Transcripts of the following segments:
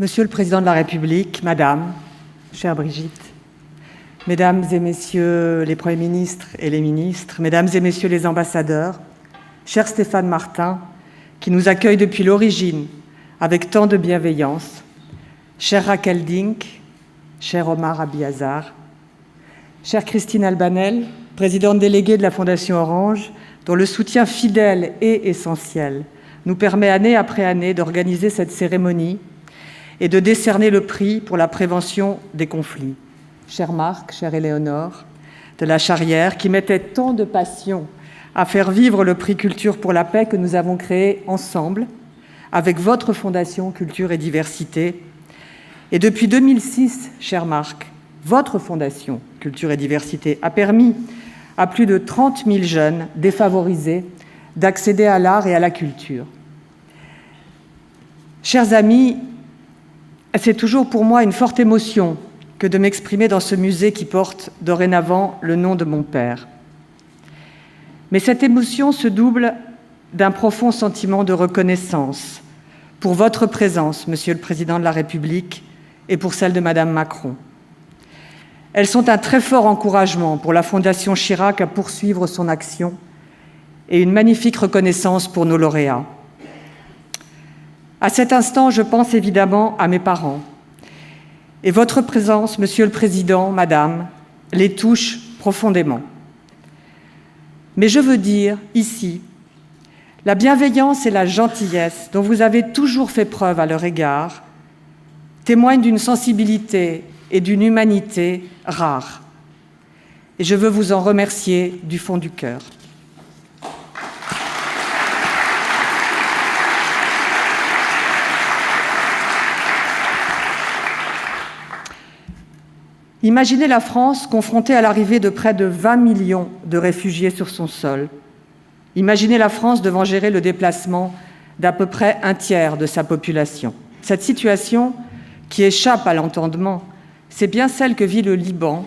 Monsieur le Président de la République, Madame, chère Brigitte, Mesdames et Messieurs les Premiers ministres et les ministres, Mesdames et Messieurs les ambassadeurs, cher Stéphane Martin, qui nous accueille depuis l'origine avec tant de bienveillance, chère Raquel Dink, cher Omar Abiazar, chère Christine Albanel, présidente déléguée de la Fondation Orange, dont le soutien fidèle et essentiel nous permet année après année d'organiser cette cérémonie et de décerner le prix pour la prévention des conflits. Cher Marc, chère Éléonore, de la Charrière, qui mettait tant de passion à faire vivre le prix Culture pour la paix que nous avons créé ensemble avec votre Fondation Culture et Diversité. Et depuis 2006, cher Marc, votre Fondation Culture et Diversité a permis à plus de 30 000 jeunes défavorisés d'accéder à l'art et à la culture. Chers amis, c'est toujours pour moi une forte émotion que de m'exprimer dans ce musée qui porte dorénavant le nom de mon père. Mais cette émotion se double d'un profond sentiment de reconnaissance pour votre présence, Monsieur le Président de la République, et pour celle de Madame Macron. Elles sont un très fort encouragement pour la Fondation Chirac à poursuivre son action et une magnifique reconnaissance pour nos lauréats. À cet instant, je pense évidemment à mes parents. Et votre présence, Monsieur le Président, Madame, les touche profondément. Mais je veux dire, ici, la bienveillance et la gentillesse dont vous avez toujours fait preuve à leur égard témoignent d'une sensibilité et d'une humanité rares. Et je veux vous en remercier du fond du cœur. Imaginez la France confrontée à l'arrivée de près de 20 millions de réfugiés sur son sol. Imaginez la France devant gérer le déplacement d'à peu près un tiers de sa population. Cette situation, qui échappe à l'entendement, c'est bien celle que vit le Liban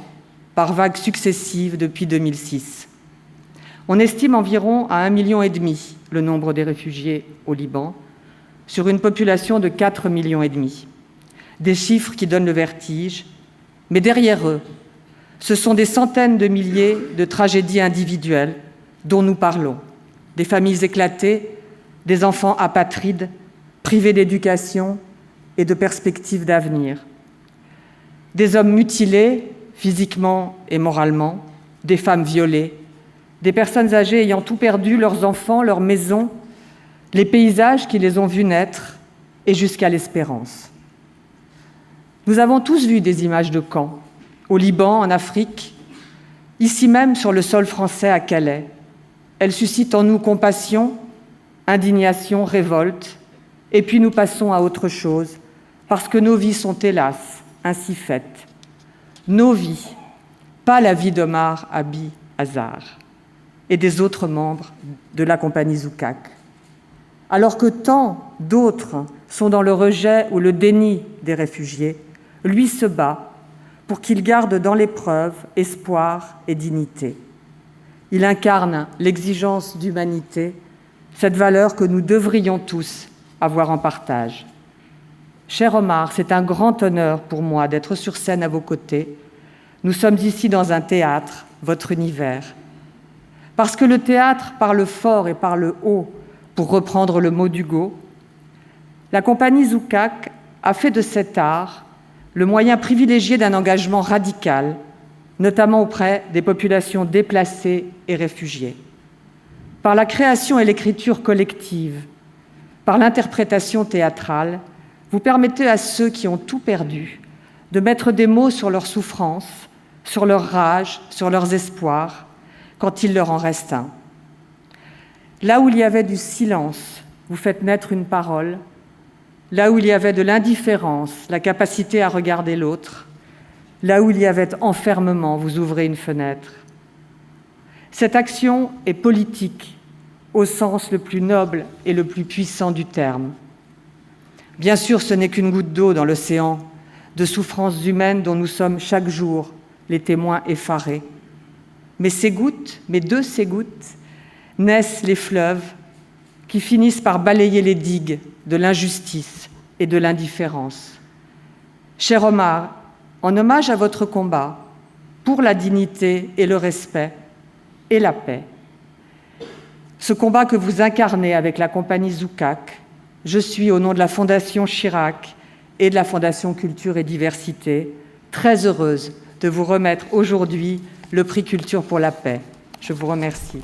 par vagues successives depuis 2006. On estime environ à 1,5 million le nombre des réfugiés au Liban, sur une population de 4,5 millions. Des chiffres qui donnent le vertige. Mais derrière eux, ce sont des centaines de milliers de tragédies individuelles dont nous parlons. Des familles éclatées, des enfants apatrides, privés d'éducation et de perspectives d'avenir. Des hommes mutilés, physiquement et moralement, des femmes violées, des personnes âgées ayant tout perdu, leurs enfants, leurs maisons, les paysages qui les ont vus naître et jusqu'à l'espérance. Nous avons tous vu des images de camps, au Liban, en Afrique, ici même sur le sol français à Calais. Elles suscitent en nous compassion, indignation, révolte, et puis nous passons à autre chose, parce que nos vies sont hélas ainsi faites. Nos vies, pas la vie d'Omar Abiazar et des autres membres de la compagnie Zoukak. Alors que tant d'autres sont dans le rejet ou le déni des réfugiés, lui se bat pour qu'ils gardent dans l'épreuve espoir et dignité. Il incarne l'exigence d'humanité, cette valeur que nous devrions tous avoir en partage. Cher Omar, c'est un grand honneur pour moi d'être sur scène à vos côtés. Nous sommes ici dans un théâtre, votre univers. Parce que le théâtre parle fort et parle haut, pour reprendre le mot d'Hugo, la compagnie Zoukak a fait de cet art le moyen privilégié d'un engagement radical, notamment auprès des populations déplacées et réfugiées. Par la création et l'écriture collective, par l'interprétation théâtrale, vous permettez à ceux qui ont tout perdu de mettre des mots sur leurs souffrances, sur leur rage, sur leurs espoirs, quand il leur en reste un. Là où il y avait du silence, vous faites naître une parole. Là où il y avait de l'indifférence, la capacité à regarder l'autre, là où il y avait enfermement, vous ouvrez une fenêtre. Cette action est politique, au sens le plus noble et le plus puissant du terme. Bien sûr, ce n'est qu'une goutte d'eau dans l'océan de souffrances humaines dont nous sommes chaque jour les témoins effarés. Mais de ces gouttes, naissent les fleuves qui finissent par balayer les digues de l'injustice et de l'indifférence. Cher Omar, en hommage à votre combat pour la dignité et le respect et la paix, ce combat que vous incarnez avec la compagnie Zoukak, je suis, au nom de la Fondation Chirac et de la Fondation Culture et Diversité, très heureuse de vous remettre aujourd'hui le prix Culture pour la paix. Je vous remercie.